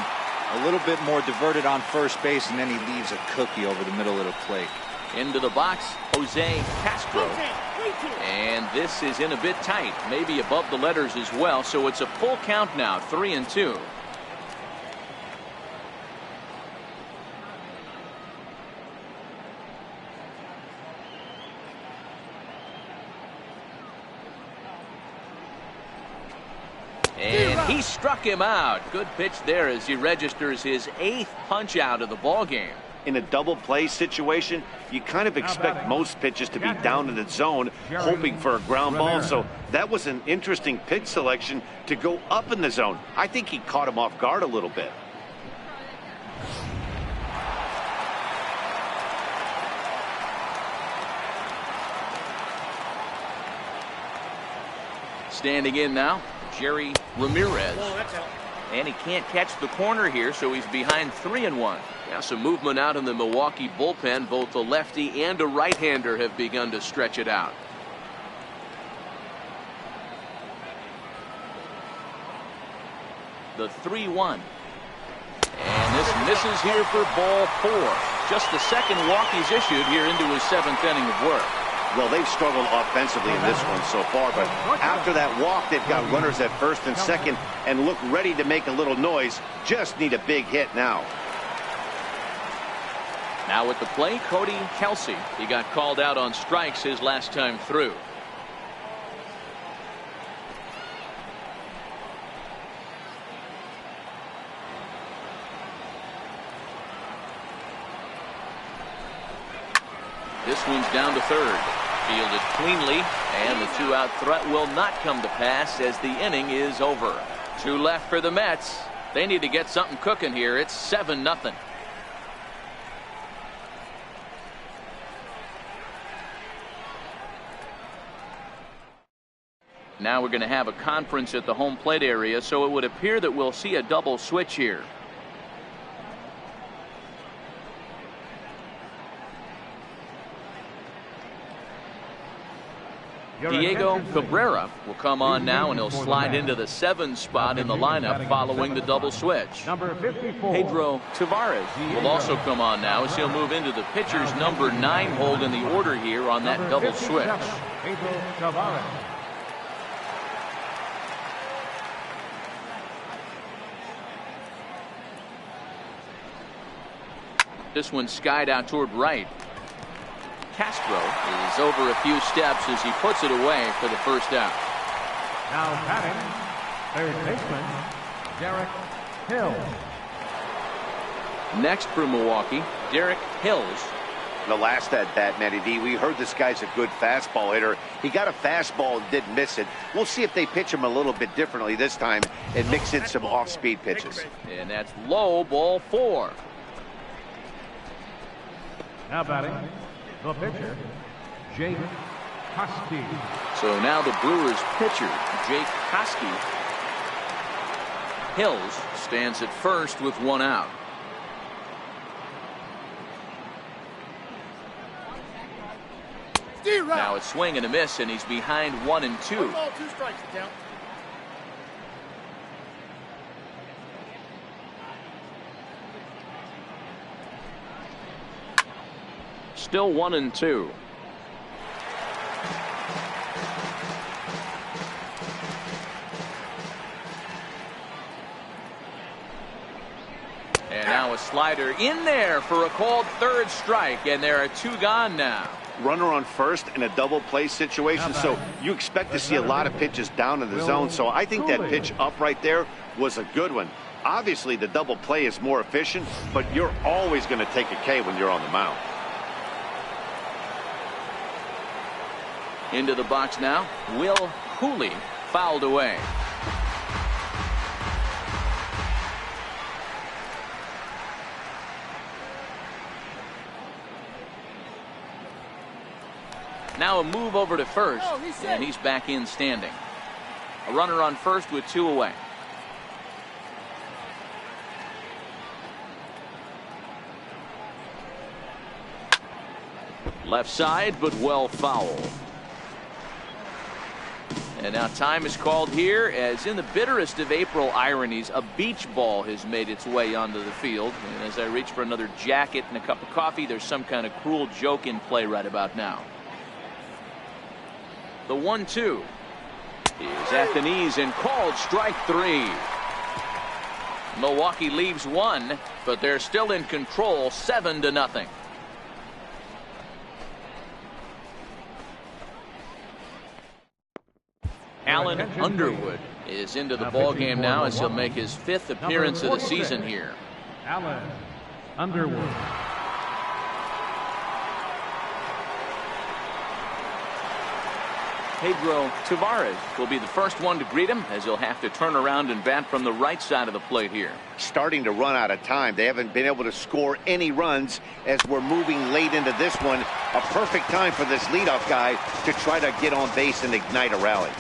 S3: A little bit more diverted on first base, and then he leaves a cookie over the middle of the plate.
S1: Into the box, Jose Castro. And this is in a bit tight, maybe above the letters as well, so it's a full count now, 3-2. And he struck him out. Good pitch there as he registers his 8th punch out of the ball game.
S2: In a double play situation, you kind of expect most pitches to be down in the zone, hoping for a ground ball. So that was an interesting pitch selection to go up in the zone. I think he caught him off guard a little bit.
S1: Standing in now, Jerry Ramirez. And he can't catch the corner here, so he's behind 3-1. Now some movement out in the Milwaukee bullpen. Both a lefty and a right-hander have begun to stretch it out. The 3-1. And this misses here for ball 4. Just the second walk he's issued here into his 7th inning of work.
S2: Well, they've struggled offensively in this one so far, but after that walk, they've got runners at first and second and look ready to make a little noise. Just need a big hit now.
S1: Now at the plate, Cody Kelsey. He got called out on strikes his last time through. This one's down to third. Fielded cleanly, and the 2-out threat will not come to pass as the inning is over. 2 left for the Mets. They need to get something cooking here. It's 7-0. Now we're going to have a conference at the home plate area, so it would appear that we'll see a double switch here. Diego Cabrera will come on now, and he'll slide into the 7th spot in the lineup following the double switch.
S4: Number 54.
S1: Pedro Tavares will also come on now as he'll move into the pitcher's number 9 hold in the order here on that double switch.
S4: Pedro Tavares.
S1: This one skied out toward right. Castro is over a few steps as he puts it away for the first out.
S4: Now batting, third baseman, Derek Hill.
S1: Next for Milwaukee, Derek Hills.
S2: The last at bat, Matty D, we heard this guy's a good fastball hitter. He got a fastball and didn't miss it. We'll see if they pitch him a little bit differently this time and mix in some off-speed pitches.
S1: And that's low, ball 4.
S4: Now batting, the pitcher, Jake Koski.
S1: So now the Brewers pitcher, Jake Koski. Hills stands at first with 1 out. Now a swing and a miss, and he's behind 1-2.
S6: 1 ball, 2 strikes to count.
S1: Still 1-2. And now a slider in there for a called 3rd strike, and there are 2 gone now.
S2: Runner on first in a double play situation, so you expect to see a lot of pitches down in the zone. So I think that pitch up right there was a good one. Obviously, the double play is more efficient, but you're always going to take a K when you're on the mound.
S1: Into the box now, Will Cooley fouled away. Now a move over to first, and he's back in standing. A runner on first with 2 away. Left side, but well foul. And now time is called here, as in the bitterest of April ironies, a beach ball has made its way onto the field. And as I reach for another jacket and a cup of coffee, there's some kind of cruel joke in play right about now. The 1-2 is at the knees and called strike 3. Milwaukee leaves 1, but they're still in control, 7-0. Alan Underwood is into the ball game now, as he'll make his 5th appearance of the season here.
S4: Alan Underwood.
S1: Pedro Tavares will be the first one to greet him, as he'll have to turn around and bat from the right side of the plate here.
S2: Starting to run out of time. They haven't been able to score any runs as we're moving late into this one. A perfect time for this leadoff guy to try to get on base and ignite a rally.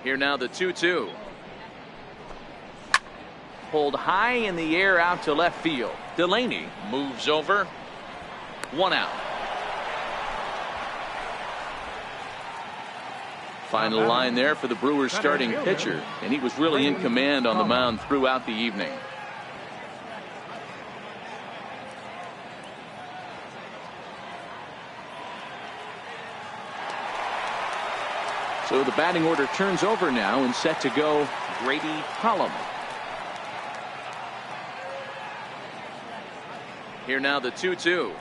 S1: Here now the 2-2. Pulled high in the air out to left field. Delaney moves over. 1 out. Final line there for the Brewers starting pitcher, and he was really in command on the mound throughout the evening. So the batting order turns over now, and set to go Grady Holland. Here now the 2-2.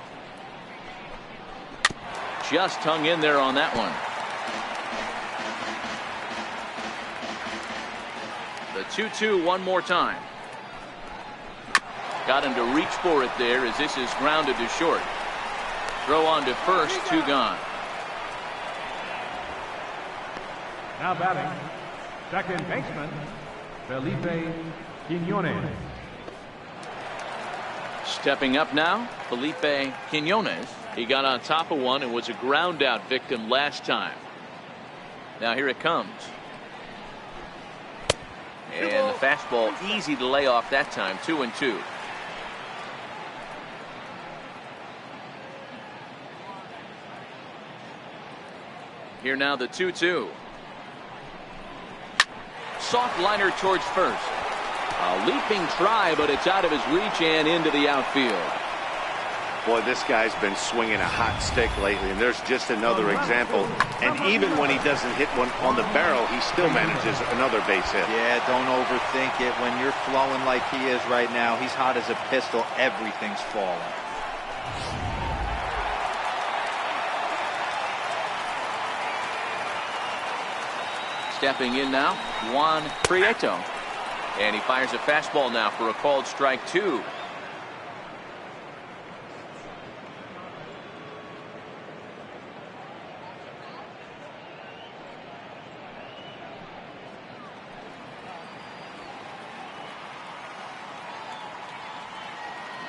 S1: Just hung in there on that one. The 2-2 one more time. Got him to reach for it there, as this is grounded to short. Throw on to first, 2 gone.
S4: Now batting, second baseman, Felipe Quiñones.
S1: Stepping up now, Felipe Quiñones. He got on top of one and was a ground out victim last time. Now here it comes. And the fastball easy to lay off that time, 2-2. Here now the 2-2. Soft liner towards first. A leaping try, but it's out of his reach and into the outfield.
S2: Boy, this guy's been swinging a hot stick lately, and there's just another example. And even when he doesn't hit one on the barrel, he still manages another base hit.
S3: Yeah, don't overthink it. When you're flowing like he is right now, he's hot as a pistol. Everything's falling.
S1: Stepping in now, Juan Prieto. And he fires a fastball now for a called strike 2.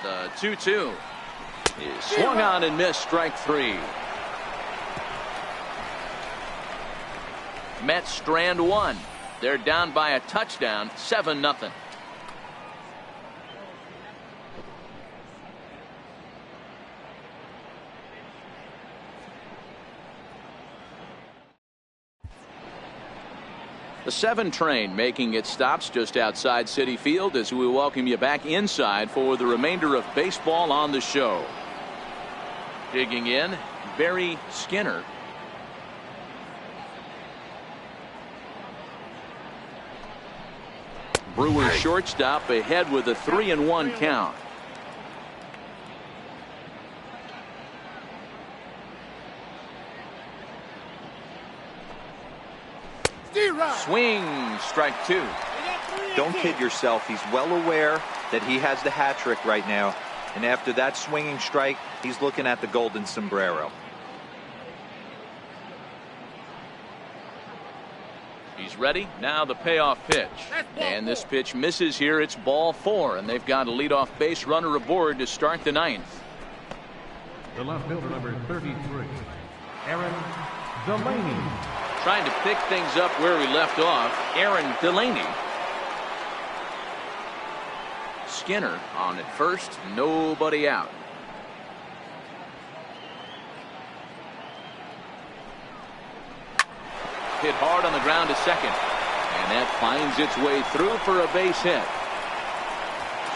S1: The 2-2 is swung on and missed, strike 3. Mets strand 1. They're down by a touchdown, 7-0. The 7 train making its stops just outside Citi Field as we welcome you back inside for the remainder of baseball on the show. Digging in, Barry Skinner. Brewers shortstop ahead with a 3-1 count. Swing, strike 2.
S3: Don't kid yourself. He's well aware that he has the hat trick right now. And after that swinging strike, he's looking at the golden sombrero.
S1: He's ready. Now the payoff pitch. And this pitch misses here. It's ball 4, and they've got a leadoff base runner aboard to start the 9th.
S4: The left fielder, number 33, Aaron Delaney.
S1: Trying to pick things up where we left off, Aaron Delaney. Skinner on at first, nobody out. Hit hard on the ground to second, and that finds its way through for a base hit.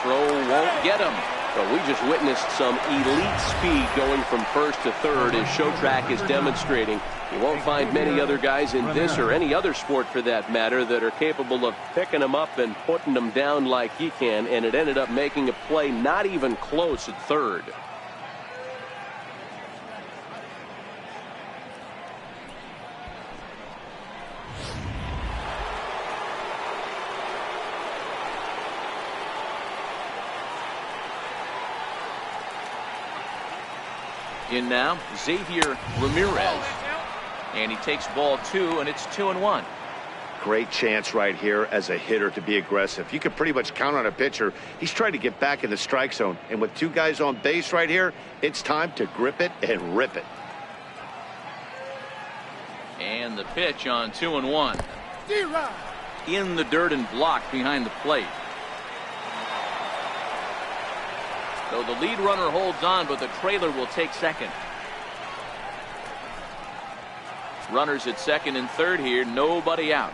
S1: Throw won't get him.
S5: Well, we just witnessed some elite speed going from first to third, as Showtrack is demonstrating. You won't find many other guys in this or any other sport for that matter that are capable of picking them up and putting them down like he can, and it ended up making a play not even close at third.
S1: In now, Xavier Ramirez. And he takes ball 2, and it's 2-1.
S2: Great chance right here as a hitter to be aggressive. You can pretty much count on a pitcher. He's trying to get back in the strike zone. And with 2 guys on base right here, it's time to grip it and rip it.
S1: And the pitch on 2-1. In the dirt and blocked behind the plate. So the lead runner holds on, but the trailer will take second. Runners at second and third here, nobody out.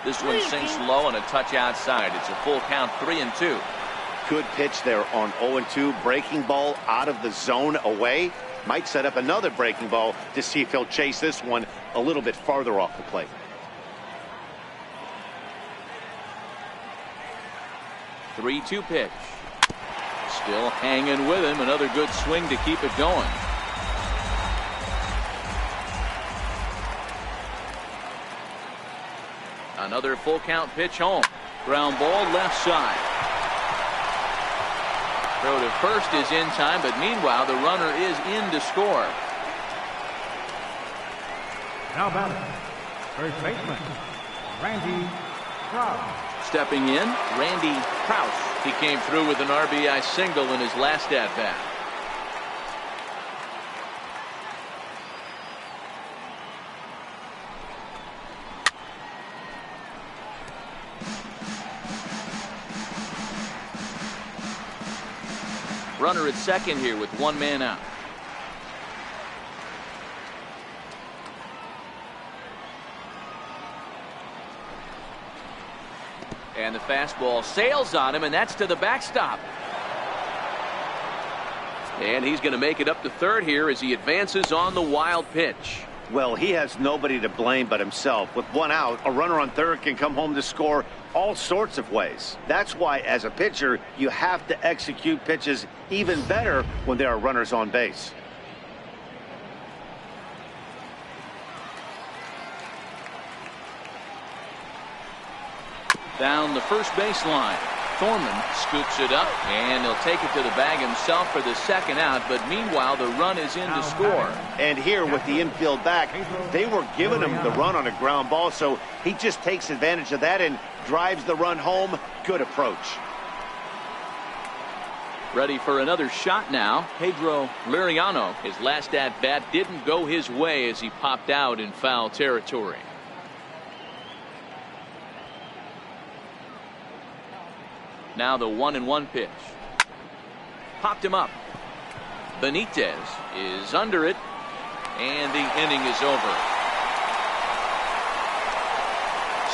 S1: This one sinks low and a touch outside. It's a full count, 3-2.
S2: Good pitch there on 0-2. Breaking ball out of the zone away. Might set up another breaking ball to see if he'll chase this one a little bit farther off the plate.
S1: 3-2 pitch. Still hanging with him. Another good swing to keep it going. Another full count pitch home. Ground ball left side. Throw to first is in time, but meanwhile the runner is in to score.
S4: Now batting, first baseman, Randy Krause.
S1: Stepping in, Randy Krause. He came through with an RBI single in his last at-bat. Runner at second here with 1 man out. And the fastball sails on him, and that's to the backstop. And he's going to make it up to third here as he advances on the wild pitch.
S2: Well, he has nobody to blame but himself. With 1 out, a runner on third can come home to score all sorts of ways. That's why, as a pitcher, you have to execute pitches even better when there are runners on base.
S1: Down the first baseline. Thorman scoops it up, and he'll take it to the bag himself for the second out, but meanwhile the run is in to score.
S2: And here with the infield back, they were giving him the run on a ground ball, so he just takes advantage of that and drives the run home. Good approach.
S1: Ready for another shot now. Pedro Liriano. His last at-bat didn't go his way as he popped out in foul territory. Now the 1-1 pitch. Popped him up. Benitez is under it, and the inning is over.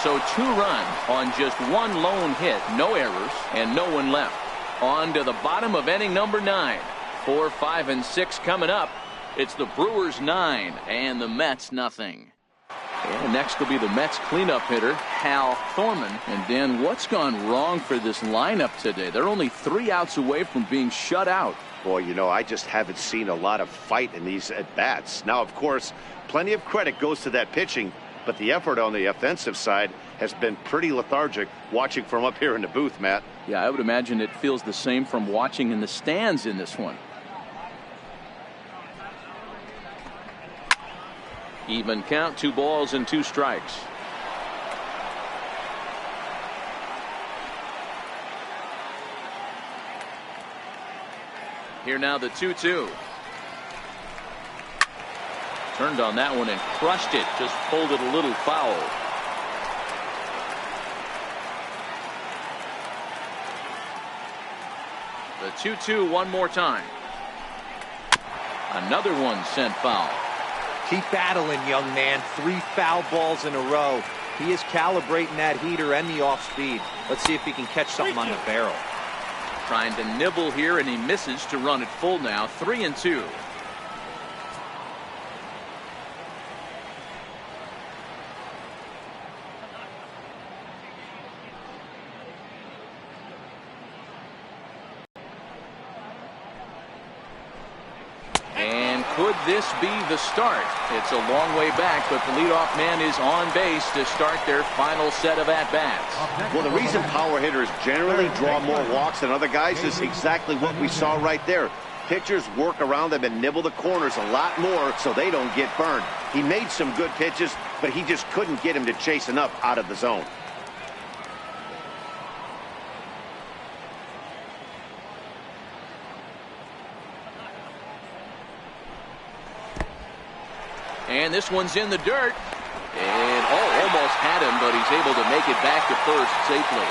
S1: So 2 runs on just 1 lone hit, no errors, and no one left. On to the bottom of inning number 9. 4, 5, and 6 coming up. It's the Brewers 9 and the Mets nothing. And next will be the Mets cleanup hitter, Hal Thorman. And Dan, what's gone wrong for this lineup today? They're only 3 outs away from being shut out.
S2: Boy, you know, I just haven't seen a lot of fight in these at-bats. Now, of course, plenty of credit goes to that pitching, but the effort on the offensive side has been pretty lethargic watching from up here in the booth, Matt.
S1: Yeah, I would imagine it feels the same from watching in the stands in this one. Even count, 2 balls and 2 strikes. Here now the 2-2. Turned on that one and crushed it. Just pulled it a little foul. The 2-2 one more time. Another one sent foul.
S3: Keep battling, young man. 3 foul balls in a row. He is calibrating that heater and the off speed. Let's see if he can catch something on the barrel.
S1: Trying to nibble here, and he misses to run it full now. 3-2. And could this be the start? It's a long way back, but the leadoff man is on base to start their final set of at-bats.
S2: Well, the reason power hitters generally draw more walks than other guys is exactly what we saw right there. Pitchers work around them and nibble the corners a lot more so they don't get burned. He made some good pitches, but he just couldn't get him to chase enough out of the zone.
S1: And this one's in the dirt. And almost had him, but he's able to make it back to first safely.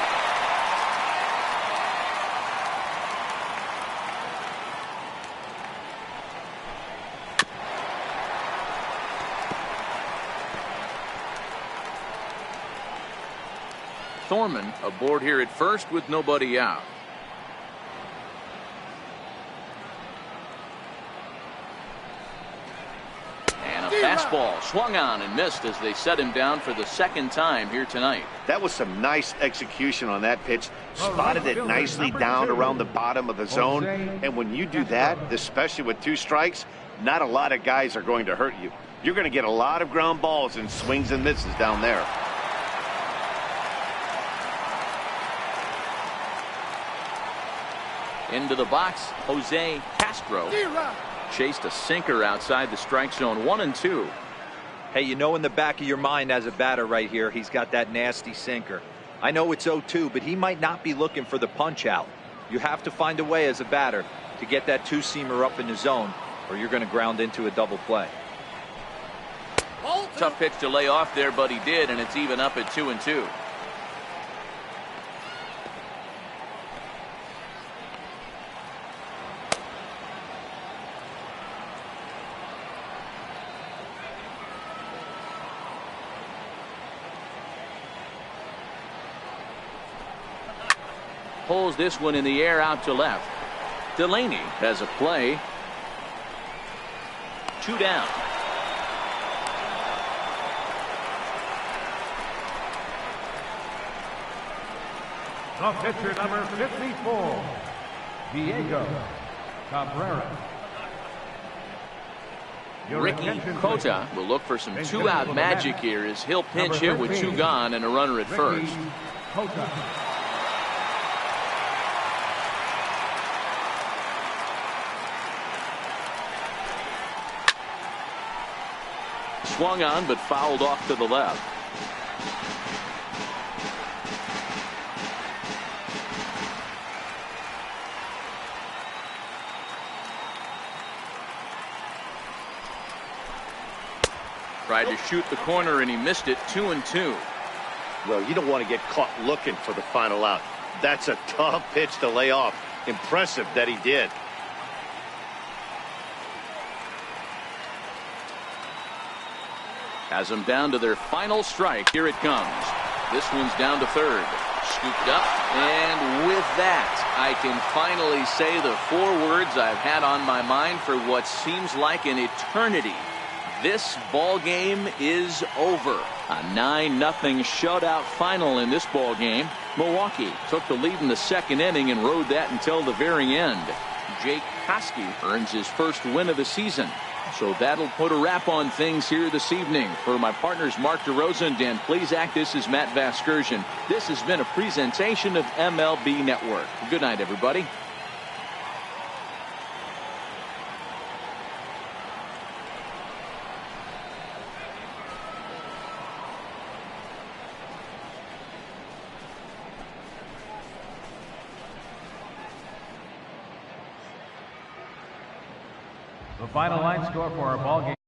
S1: Thorman aboard here at first with nobody out. Fastball swung on and missed as they set him down for the 2nd time here tonight.
S2: That was some nice execution on that pitch. Spotted it nicely down around the bottom of the zone. And when you do that, especially with 2 strikes, not a lot of guys are going to hurt you. You're going to get a lot of ground balls and swings and misses down there.
S1: Into the box, Jose Castro. Chased a sinker outside the strike zone. 1-2.
S3: Hey, you know in the back of your mind as a batter right here, he's got that nasty sinker. I know it's 0-2, but he might not be looking for the punch out. You have to find a way as a batter to get that 2-seamer up in the zone, or you're going to ground into a double play.
S1: Tough pitch to lay off there, but he did, and it's even up at 2-2. Pulls this one in the air out to left. Delaney has a play. 2 down.
S4: The pitcher, number 54, Diego Cabrera.
S1: Ricky Cota will look for some 2-out magic here as he'll pinch hit with 2 gone and a runner at first. Swung on but fouled off to the left. Tried to shoot the corner and he missed it. 2-2.
S2: Well, you don't want to get caught looking for the final out. That's a tough pitch to lay off. Impressive that he did.
S1: Has them down to their final strike. Here it comes. This one's down to third. Scooped up. And with that, I can finally say the 4 words I've had on my mind for what seems like an eternity. This ball game is over. A 9-0 shutout final in this ball game. Milwaukee took the lead in the 2nd inning and rode that until the very end. Jake Koski earns his first win of the season. So that'll put a wrap on things here this evening. For my partners Mark DeRosa and Dan Plesac, this is Matt Vasgersian. This has been a presentation of MLB Network. Good night, everybody.
S4: The final line score for our ball game.